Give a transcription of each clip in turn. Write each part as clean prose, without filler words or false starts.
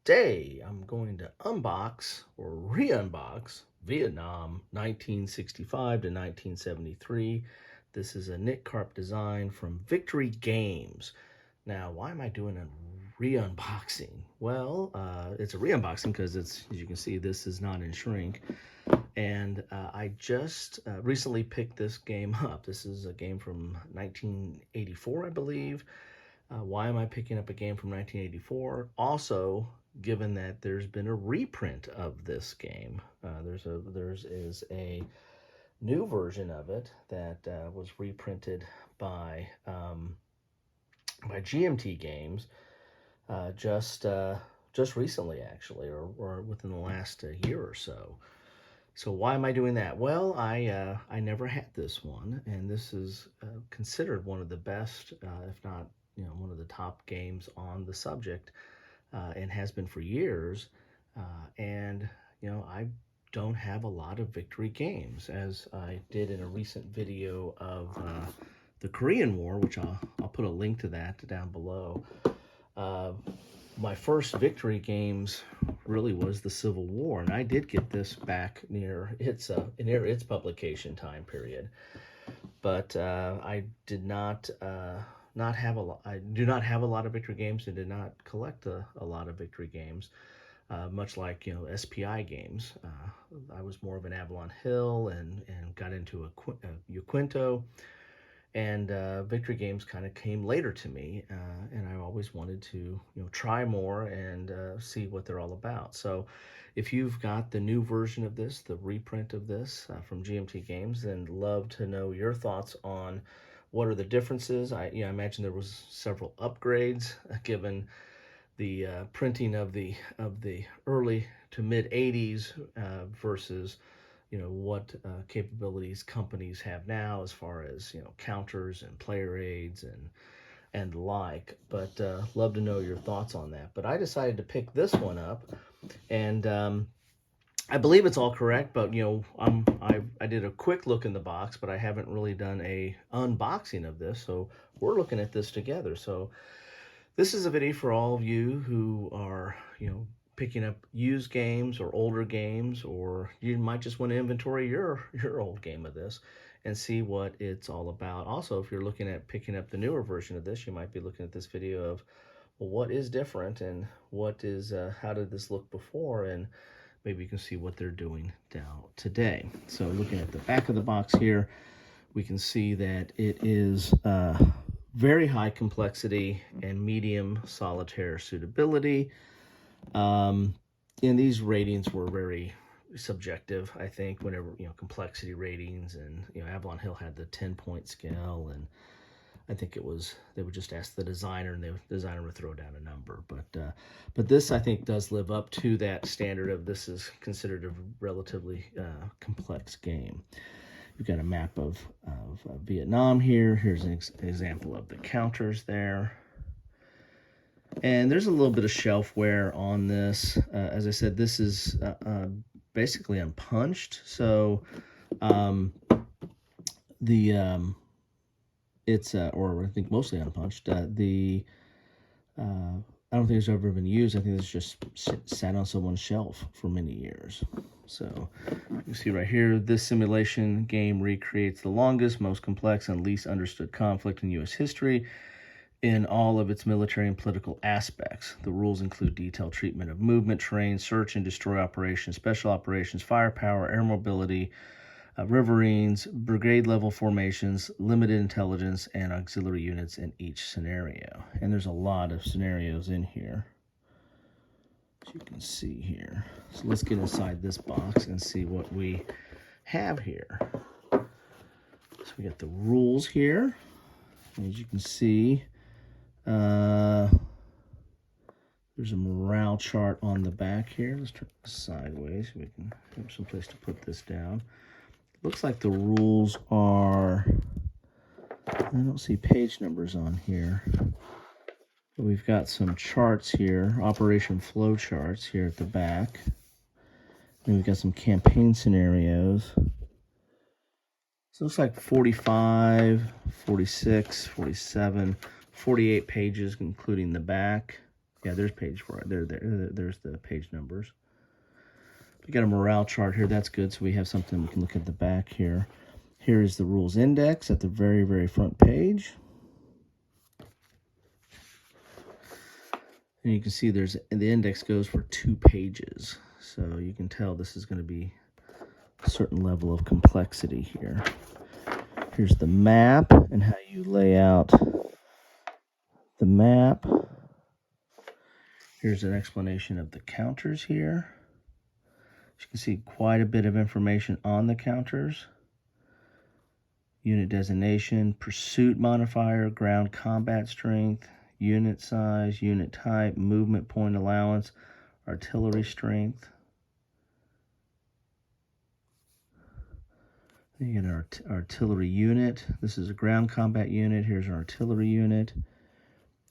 Today I'm going to unbox or re-unbox Vietnam 1965 to 1973. This is a Nick Carp design from Victory Games. Now, why am I doing a re-unboxing? Well, it's a re-unboxing because it's, as you can see, this is not in shrink. And I just recently picked this game up. This is a game from 1984, I believe. Why am I picking up a game from 1984? Also, given that there's been a reprint of this game, there's a new version of it that was reprinted by GMT Games just recently, actually, or within the last year or so. So why am I doing that? Well, I never had this one, and this is considered one of the best, if not one of the top games on the subject, and has been for years. And I don't have a lot of Victory games, as I did in a recent video of the Korean War, which I'll put a link to that down below. My first Victory games really was the Civil War, and I did get this back near its publication time period. But I did not have a lot. I do not have a lot of Victory games, and did not collect a lot of Victory games. Much like SPI games, I was more of an Avalon Hill and got into a Quinto. And Victory games kind of came later to me, and I always wanted to try more and see what they're all about. So if you've got the new version of this, the reprint of this from GMT Games, then love to know your thoughts on what are the differences. I imagine there was several upgrades given the printing of the early to mid 80s versus what capabilities companies have now as far as counters and player aids and the like. But love to know your thoughts on that. But I decided to pick this one up, and I believe it's all correct. But I did a quick look in the box, but I haven't really done a unboxing of this, so we're looking at this together. So this is a video for all of you who are picking up used games or older games, or you might just want to inventory your old game of this and see what it's all about. Also, if you're looking at picking up the newer version of this, you might be looking at this video of, well, what is different, and what is how did this look before, and maybe you can see what they're doing now today. So looking at the back of the box here, we can see that it is very high complexity and medium solitaire suitability. And these ratings were very subjective, I think, whenever, complexity ratings, and, Avalon Hill had the 10-point scale, and I think they would just ask the designer, and the designer would throw down a number. But this, I think, does live up to that standard of this is considered a relatively complex game. You've got a map of Vietnam here. Here's an example of the counters there. And there's a little bit of shelf wear on this. As I said, this is basically unpunched. So it's, or I think mostly unpunched. I don't think it's ever been used. I think it's just sat on someone's shelf for many years. So you can see right here, this simulation game recreates the longest, most complex, and least understood conflict in U.S. history in all of its military and political aspects. The rules include detailed treatment of movement, terrain, search and destroy operations, special operations, firepower, air mobility, riverines, brigade-level formations, limited intelligence, and auxiliary units in each scenario. And there's a lot of scenarios in here, as you can see here. So let's get inside this box and see what we have here. So we got the rules here. As you can see, there's a morale chart on the back here. Let's turn this sideways so we can have some place to put this down. Looks like the rules are, I don't see page numbers on here, but we've got some charts here, operation flow charts here at the back. And we've got some campaign scenarios. So it looks like 45, 46, 47, 48 pages, including the back. Yeah, there's page 4. There's the page numbers. We got a morale chart here. That's good. So we have something we can look at the back here. Here is the rules index at the very, very front page. And you can see the index goes for 2 pages. So you can tell this is going to be a certain level of complexity here. Here's the map and how you lay out the map. Here's an explanation of the counters here. As you can see, quite a bit of information on the counters. Unit designation, pursuit modifier, ground combat strength, unit size, unit type, movement point allowance, artillery strength. Then you get an artillery unit. This is a ground combat unit. Here's an artillery unit.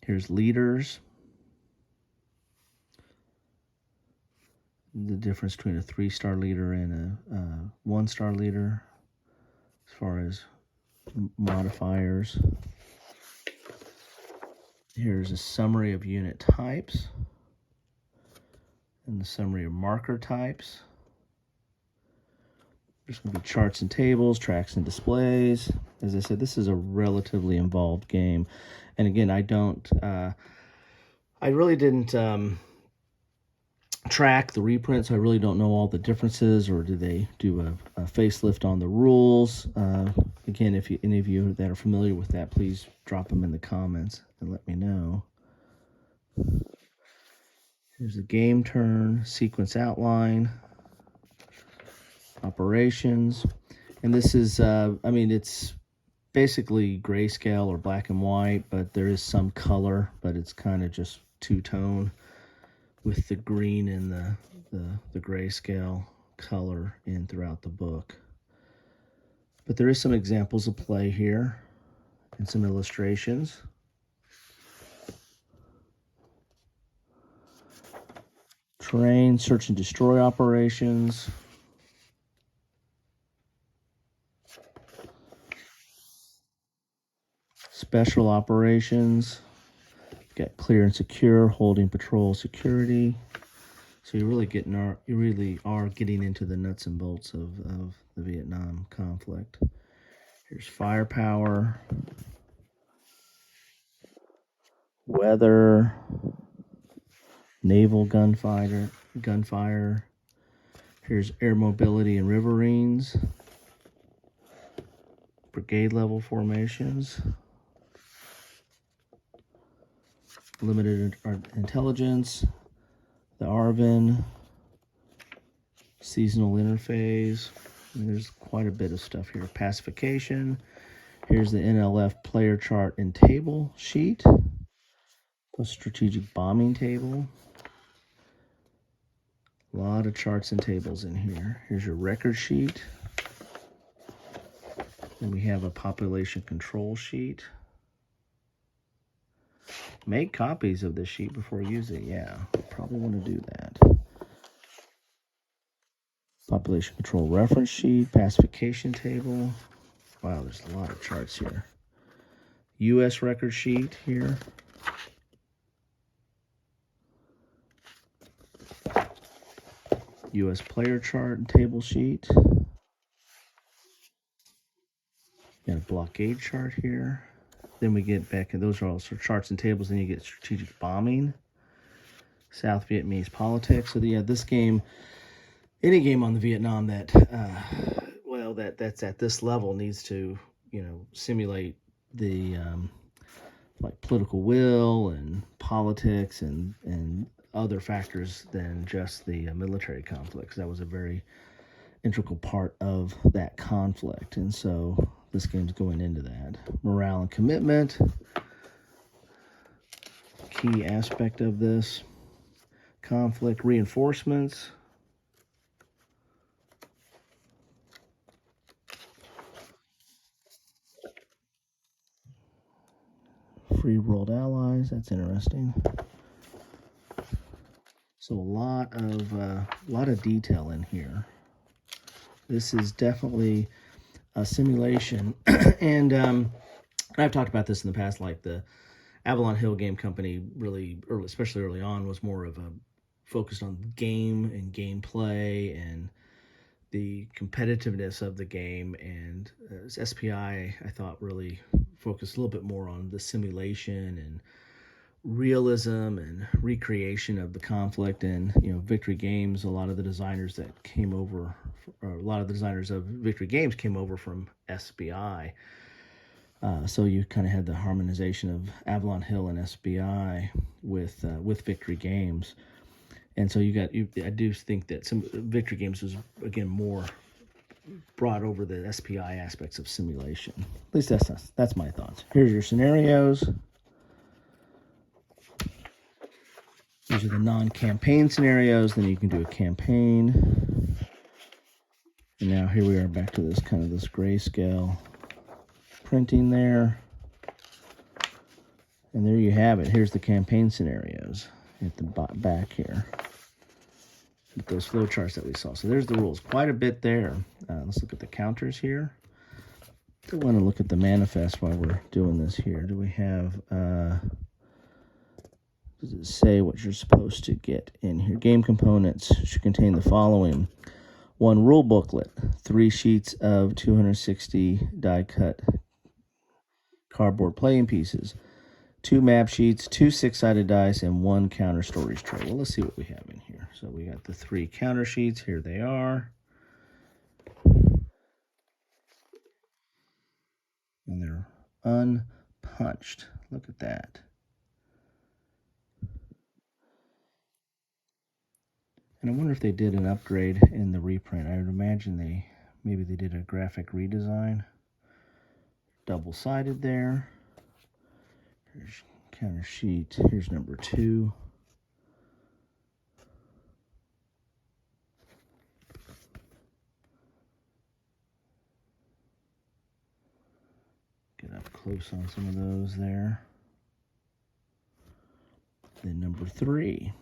Here's leaders. The difference between a 3-star leader and a 1-star leader as far as modifiers. Here's a summary of unit types and the summary of marker types. There's going to be charts and tables, tracks and displays. As I said, this is a relatively involved game. And again, I really didn't track the reprint, so I really don't know all the differences, or do they do a facelift on the rules? Again, if any of you that are familiar with that, please drop them in the comments and let me know. Here's the game turn, sequence outline, operations. And this is, it's basically grayscale or black and white, but there is some color, but it's kind of just two-tone with the green and the grayscale color in throughout the book. But there is some examples of play here and some illustrations. Terrain, search and destroy operations. Special operations. Got clear and secure, holding patrol security. So you really are getting into the nuts and bolts of the Vietnam conflict. Here's firepower, weather, naval gunfire. Here's air mobility and riverines, brigade level formations, limited intelligence, the ARVN, seasonal interphase. And there's quite a bit of stuff here. Pacification. Here's the NLF player chart and table sheet. A strategic bombing table. A lot of charts and tables in here. Here's your record sheet. And we have a population control sheet. Make copies of this sheet before you use it. Yeah, probably want to do that. Population control reference sheet, pacification table. Wow, there's a lot of charts here. U.S. record sheet here. U.S. player chart and table sheet. Got a blockade chart here. Then we get back, and those are also charts and tables. Then you get strategic bombing, South Vietnamese politics. So yeah, this game, any game on the Vietnam that's at this level needs to, simulate the like political will and politics and other factors than just the military conflicts. That was a very integral part of that conflict, and so this game's going into that. Morale and commitment, key aspect of this conflict. Reinforcements, free world allies. That's interesting. So a lot of detail in here. This is definitely a simulation, and I've talked about this in the past, like the Avalon Hill Game Company really, early, especially early on, was more of a focused on game and gameplay and the competitiveness of the game. And SPI, I thought, really focused a little bit more on the simulation and realism and recreation of the conflict. And Victory Games, a lot of the designers that came over, or a lot of the designers of Victory Games came over from SBI. So you kind of had the harmonization of Avalon Hill and SBI with Victory Games. And so I do think that some Victory Games was, again, more brought over the SPI aspects of simulation. At least that's my thoughts. Here's your scenarios. These are the non-campaign scenarios. Then you can do a campaign. And now here we are back to this grayscale printing there. And there you have it. Here's the campaign scenarios at the back here with those flow charts that we saw. So there's the rules. Quite a bit there. Let's look at the counters here. I want to look at the manifest while we're doing this here. Do we have, does it say what you're supposed to get in here? Game components should contain the following. 1 rule booklet, 3 sheets of 260 die-cut cardboard playing pieces, 2 map sheets, 2 6-sided dice, and 1 counter storage tray. Well, let's see what we have in here. So we got the 3 counter sheets. Here they are. And they're unpunched. Look at that. And I wonder if they did an upgrade in the reprint. I would imagine maybe they did a graphic redesign. Double-sided there. Here's counter sheet. Here's number 2. Get up close on some of those there. Then number 3.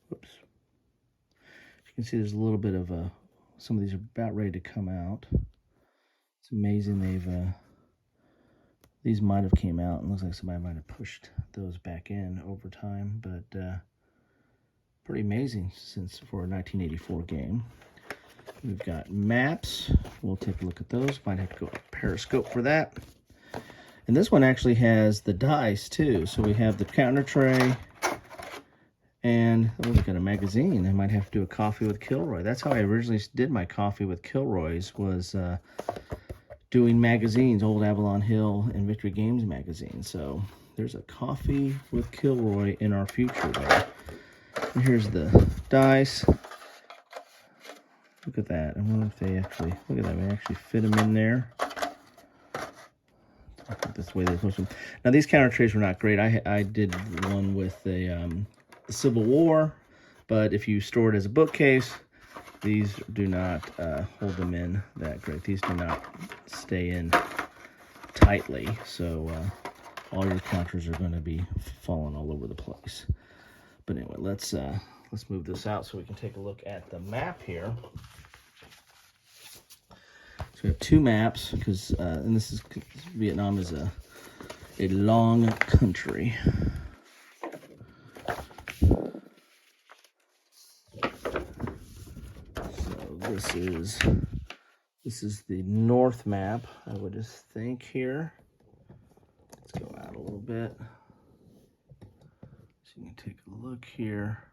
Whoops. You can see there's a little bit of some of these are about ready to come out. It's amazing these might have came out, and looks like somebody might have pushed those back in over time, but pretty amazing for a 1984 game. We've got maps. We'll take a look at those. Might have to go periscope for that. And this one actually has the dice too. So we have the counter tray, and we've got a magazine. I might have to do a coffee with Kilroy. That's how I originally did my coffee with Kilroy's, was doing magazines, old Avalon Hill and Victory Games magazine. So there's a coffee with Kilroy in our future there. And here's the dice. Look at that. I wonder if they actually, look at that, we actually fit them in there. I think that's the way they're supposed to. Now, these counter trays were not great. I did one with the Civil War, but if you store it as a bookcase, these do not hold them in that great. These do not stay in tightly, so all your counters are going to be falling all over the place. But anyway, let's move this out so we can take a look at the map here. So we have 2 maps, because and this is, Vietnam is a long country. So this is the north map, I would just think here. Let's go out a little bit so you can take a look here.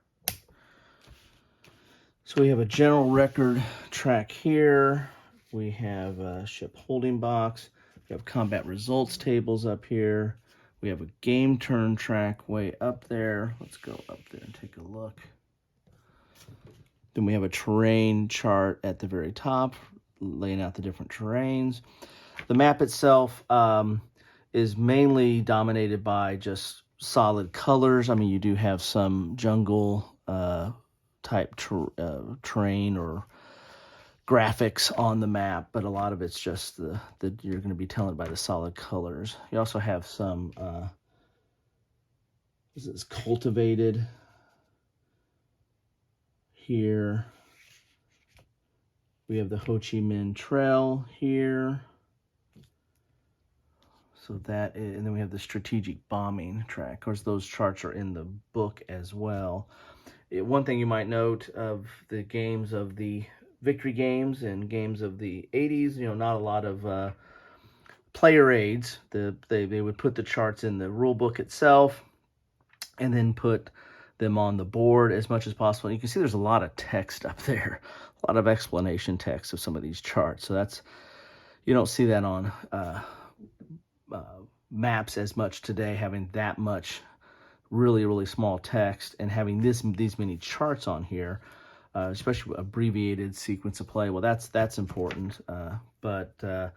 So we have a general record track here. We have a ship holding box. We have combat results tables up here. We have a game turn track way up there. Let's go up there and take a look. Then we have a terrain chart at the very top, laying out the different terrains. The map itself is mainly dominated by just solid colors. I mean, you do have some jungle type terrain or graphics on the map, but a lot of it's just the you're going to be telling by the solid colors. You also have some this is cultivated here. We have the Ho Chi Minh Trail here. So that is, and then we have the strategic bombing track. Of course, those charts are in the book as well. One thing you might note of the games of the victory games and games of the 80s, not a lot of player aids. They would put the charts in the rule book itself and then put them on the board as much as possible. And you can see there's a lot of text up there, a lot of explanation text of some of these charts. So you don't see that on maps as much today, having that much really small text and having these many charts on here, especially abbreviated sequence of play. Well, that's important, but they're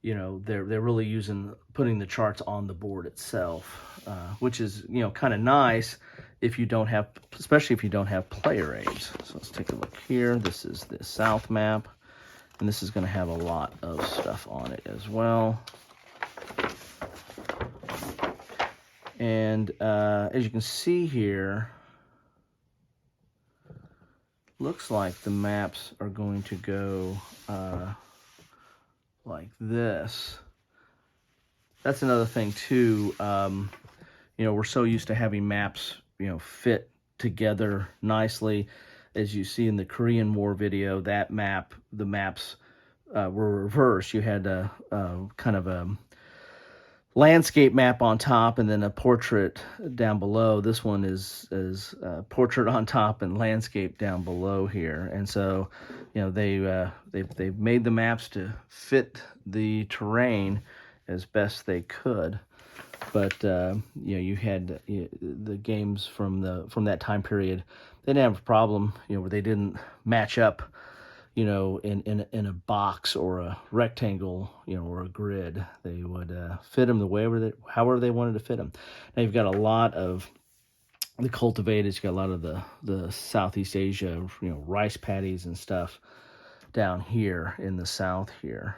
really putting the charts on the board itself, which is kind of nice if you don't have, especially if you don't have player aids. So let's take a look here. This is the South map, and this is going to have a lot of stuff on it as well. And as you can see here, looks like the maps are going to go like this. That's another thing too. We're so used to having maps, fit together nicely. As you see in the Korean War video, the maps were reversed. You had a kind of a landscape map on top and then a portrait down below. This one is portrait on top and landscape down below here. And so, they've made the maps to fit the terrain as best they could. But you had the games from that time period. They didn't have a problem, where they didn't match up, in a box or a rectangle, or a grid. They would fit them however they wanted to fit them. Now you've got a lot of the cultivated. You've got a lot of the Southeast Asia, rice paddies and stuff down here in the south here.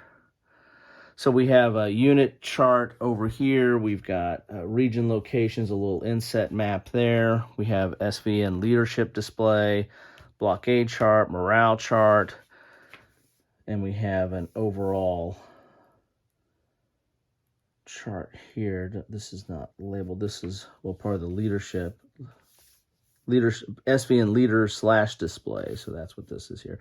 So we have a unit chart over here. We've got region locations, a little inset map there. We have SVN leadership display, blockade chart, morale chart, and we have an overall chart here. This is not labeled. This is, part of the leadership SVN leader / display. So that's what this is here.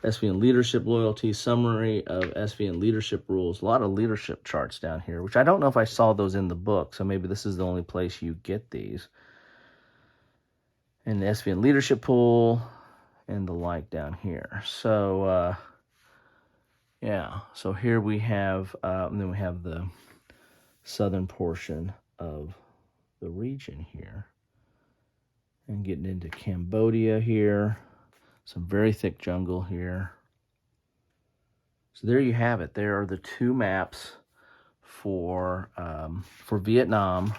SVN leadership loyalty, summary of SVN leadership rules. A lot of leadership charts down here, which I don't know if I saw those in the book. So maybe this is the only place you get these. And the SVN leadership pool and the like down here. So, so here we have, and then we have the southern portion of the region here. And getting into Cambodia here. Some very thick jungle here. So there you have it. There are the two maps for Vietnam.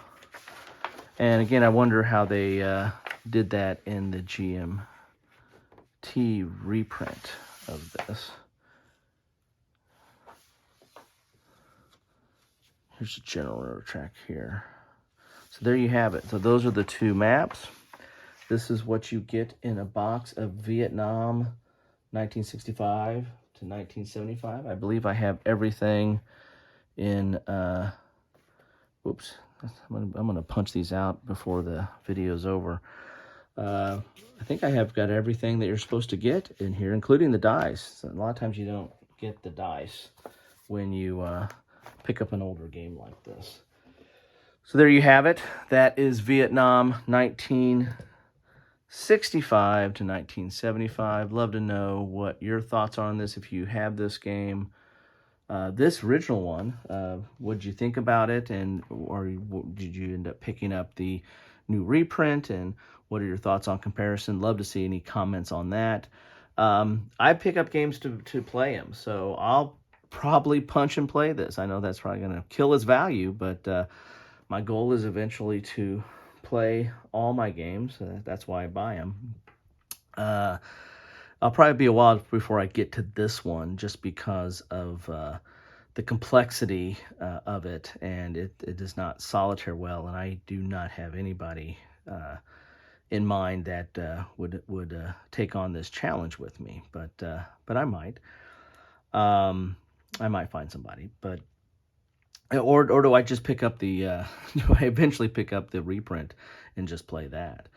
And again, I wonder how they did that in the GMT reprint of this. Here's the general track here. So there you have it. So those are the two maps. This is what you get in a box of Vietnam 1965 to 1975. I believe I have everything in, whoops, I'm gonna punch these out before the video's over. I think I have got everything that you're supposed to get in here, including the dice. So a lot of times you don't get the dice when you pick up an older game like this. So there you have it. That is Vietnam 1965 to 1975. Love to know what your thoughts are on this if you have this game. This original one, what did you think about it? Or did you end up picking up the new reprint? And what are your thoughts on comparison? Love to see any comments on that. I pick up games to play them, so I'll probably punch and play this. I know that's probably going to kill its value, but my goal is eventually to play all my games. That's why I buy them. I'll probably be a while before I get to this one, just because of the complexity of it, and it is not solitaire well, and I do not have anybody in mind that would take on this challenge with me, but I might. I might find somebody, but or do I just pick up the do I eventually pick up the reprint and just play that?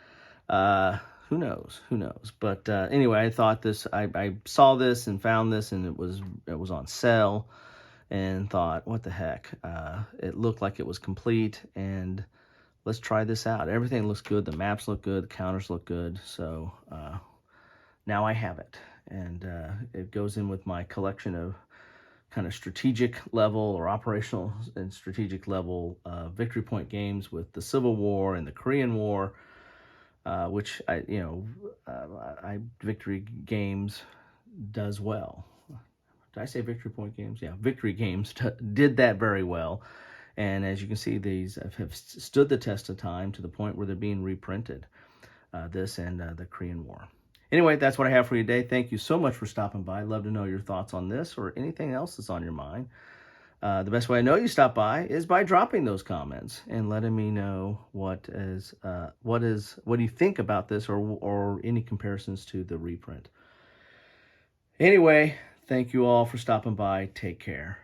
Who knows? Who knows? But anyway, I thought this. I saw this and found this, and it was on sale, and thought, what the heck? It looked like it was complete, and let's try this out. Everything looks good. The maps look good. The counters look good. So now I have it, and it goes in with my collection of kind of strategic level or operational and strategic level victory point games with the Civil War and the Korean War, which Victory Games does well. Did I say Victory Point Games? Yeah, Victory Games did that very well. And as you can see, these have stood the test of time to the point where they're being reprinted, this and the Korean War. Anyway, that's what I have for you today. Thank you so much for stopping by. I'd love to know your thoughts on this or anything else that's on your mind. The best way I know you stopped by is by dropping those comments and letting me know what do you think about this or any comparisons to the reprint. Anyway, thank you all for stopping by. Take care.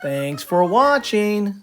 Thanks for watching.